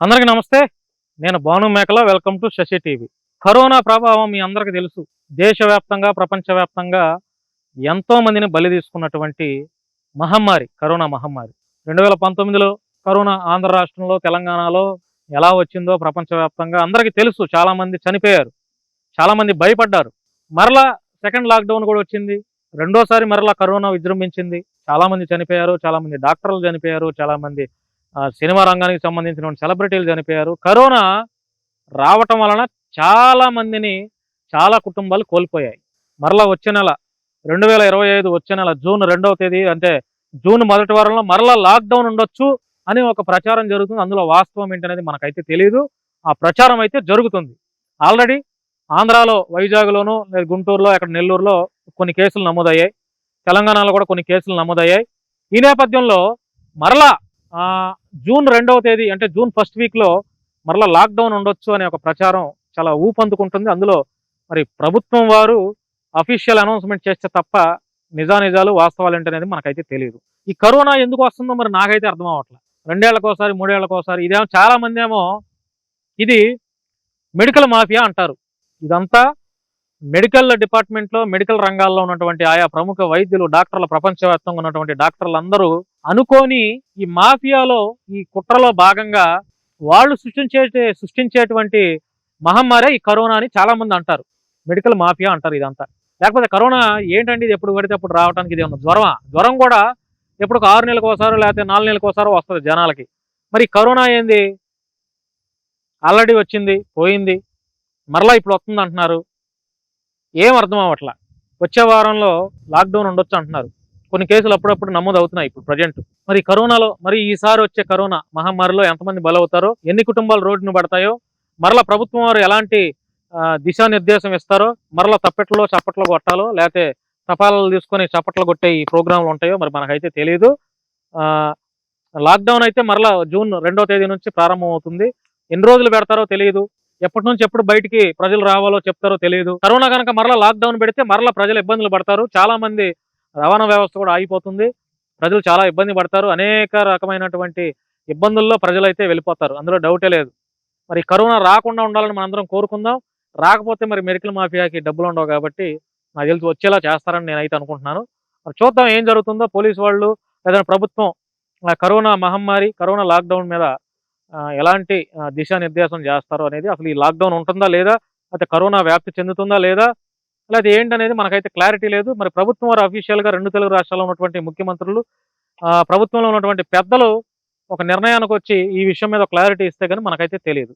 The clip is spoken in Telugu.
అందరికీ నమస్తే. నేను Bhanu Mekala. Welcome to Sasi TV. Corona ప్రభావం మీ అందరికీ తెలుసు. దేశవ్యాప్తంగా, ప్రపంచవ్యాప్తంగా ఎంతో మందిని బలి తీసుకున్నటువంటి మహమ్మారి కరోనా మహమ్మారి. 2019లో కరోనా ఆంధ్ర రాష్ట్రంలో, తెలంగాణలో ఎలా వచ్చిందో ప్రపంచవ్యాప్తంగా అందరికీ తెలుసు. చాలామంది చనిపోయారు, చాలామంది భయపడ్డారు. మరలా సెకండ్ లాక్డౌన్ కూడా వచ్చింది. రెండోసారి మరలా కరోనా విజృంభించింది. చాలామంది చనిపోయారు, చాలామంది డాక్టర్లు చనిపోయారు, చాలామంది సినిమా రంగానికి సంబంధించిన సెలబ్రిటీలు చనిపోయారు. కరోనా రావటం వలన చాలా మందిని, చాలా కుటుంబాలు కోల్పోయాయి. మరలా వచ్చే నెల 2025 వచ్చే నెల జూన్ 2వ తేదీ, అంటే జూన్ మొదటి వారంలో మరలా లాక్డౌన్ ఉండొచ్చు అని ఒక ప్రచారం జరుగుతుంది. అందులో వాస్తవం ఏంటనేది మనకైతే తెలియదు. ఆ ప్రచారం అయితే జరుగుతుంది. ఆల్రెడీ ఆంధ్రాలో వైజాగ్లోను, లేదా గుంటూరులో, అక్కడ నెల్లూరులో కొన్ని కేసులు నమోదయ్యాయి. తెలంగాణలో కూడా కొన్ని కేసులు నమోదయ్యాయి. ఈ నేపథ్యంలో మరలా జూన్ 2వ తేదీ, అంటే జూన్ ఫస్ట్ వీక్లో మరలా లాక్డౌన్ ఉండొచ్చు అనే ఒక ప్రచారం చాలా ఊపందుకుంటుంది. అందులో మరి ప్రభుత్వం వారు అఫీషియల్ అనౌన్స్మెంట్ చేస్తే తప్ప నిజానిజాలు వాస్తవాలు ఏంటనేది మనకైతే తెలియదు. ఈ కరోనా ఎందుకు వస్తుందో మరి నాకైతే అర్థం అవ్వట్లేదు. 2 ఏళ్లకోసారి, 3 ఏళ్లకోసారి. ఇదేమో చాలా మంది ఏమో ఇది మెడికల్ మాఫియా అంటారు. ఇదంతా మెడికల్ డిపార్ట్మెంట్లో, మెడికల్ రంగాల్లో ఉన్నటువంటి ఆయా ప్రముఖ వైద్యులు, డాక్టర్ల, ప్రపంచవ్యాప్తంగా ఉన్నటువంటి డాక్టర్లు అందరూ అనుకోని ఈ మాఫియాలో, ఈ కుట్రలో భాగంగా వాళ్ళు సృష్టించేటువంటి మహమ్మారే ఈ కరోనా అని చాలా మంది అంటారు. మెడికల్ మాఫియా అంటారు ఇదంతా. లేకపోతే కరోనా ఏంటండి, ఇది ఎప్పుడు పడితే అప్పుడు రావడానికి ఇది ఉన్న జ్వరమా? జ్వరం కూడా ఎప్పుడు 6 నెలలకు ఒకసారో లేకపోతే 4 నెలలకు ఒకసారో వస్తుంది జనాలకి. మరి కరోనా ఏంది, ఆల్రెడీ వచ్చింది, పోయింది, మరలా ఇప్పుడు వస్తుంది అంటున్నారు. ఏం అర్థం అవ్వట్లా. వచ్చే వారంలో లాక్డౌన్ ఉండొచ్చు అంటున్నారు. కొన్ని కేసులు అప్పుడప్పుడు నమోదు అవుతున్నాయి ఇప్పుడు ప్రజెంట్. మరి కరోనాలో, మరి ఈసారి వచ్చే కరోనా మహమ్మారిలో ఎంతమంది బలవుతారో, ఎన్ని కుటుంబాలు రోడ్డును పడతాయో, మరలా ప్రభుత్వం వారు ఎలాంటి దిశానిర్దేశం ఇస్తారో, మరలా తప్పెట్లో చప్పట్లు కొట్టాలో, లేకపోతే తపాలాలు తీసుకొని చప్పట్లు కొట్టే ఈ ప్రోగ్రాంలు ఉంటాయో మరి మనకైతే తెలియదు. లాక్డౌన్ అయితే మరలా జూన్ 2వ తేదీ నుంచి ప్రారంభం అవుతుంది. ఎన్ని రోజులు పెడతారో తెలియదు. ఎప్పటి నుంచి ఎప్పుడు బయటికి ప్రజలు రావాలో చెప్తారో తెలియదు. కరోనా కనుక మరలా లాక్డౌన్ పెడితే మరలా ప్రజలు ఇబ్బందులు పడతారు. చాలా మంది రవాణా వ్యవస్థ కూడా ఆగిపోతుంది. ప్రజలు చాలా ఇబ్బంది పడతారు. అనేక రకమైనటువంటి ఇబ్బందుల్లో ప్రజలైతే వెళ్ళిపోతారు, అందులో డౌటే లేదు. మరి కరోనా రాకుండా ఉండాలని మనందరం కోరుకుందాం. రాకపోతే మరి మెడికల్ మాఫియాకి డబ్బులు ఉండవు కాబట్టి నాకు తెలిసి వచ్చేలా చేస్తారని నేనైతే అనుకుంటున్నాను. మరి చూద్దాం ఏం జరుగుతుందో. పోలీసు వాళ్ళు లేదా ప్రభుత్వం కరోనా మహమ్మారి, కరోనా లాక్డౌన్ మీద ఎలాంటి దిశానిర్దేశం చేస్తారో అనేది, అసలు ఈ లాక్డౌన్ ఉంటుందా లేదా, అయితే కరోనా వ్యాప్తి చెందుతుందా లేదా, లేదా ఏంటనేది మనకైతే క్లారిటీ లేదు. మరి ప్రభుత్వం వారు అఫీషియల్గా 2 తెలుగు రాష్ట్రాల్లో ఉన్నటువంటి ముఖ్యమంత్రులు, ప్రభుత్వంలో ఉన్నటువంటి పెద్దలు ఒక నిర్ణయానికి వచ్చి ఈ విషయం మీద క్లారిటీ ఇస్తే కానీ మనకైతే తెలియదు.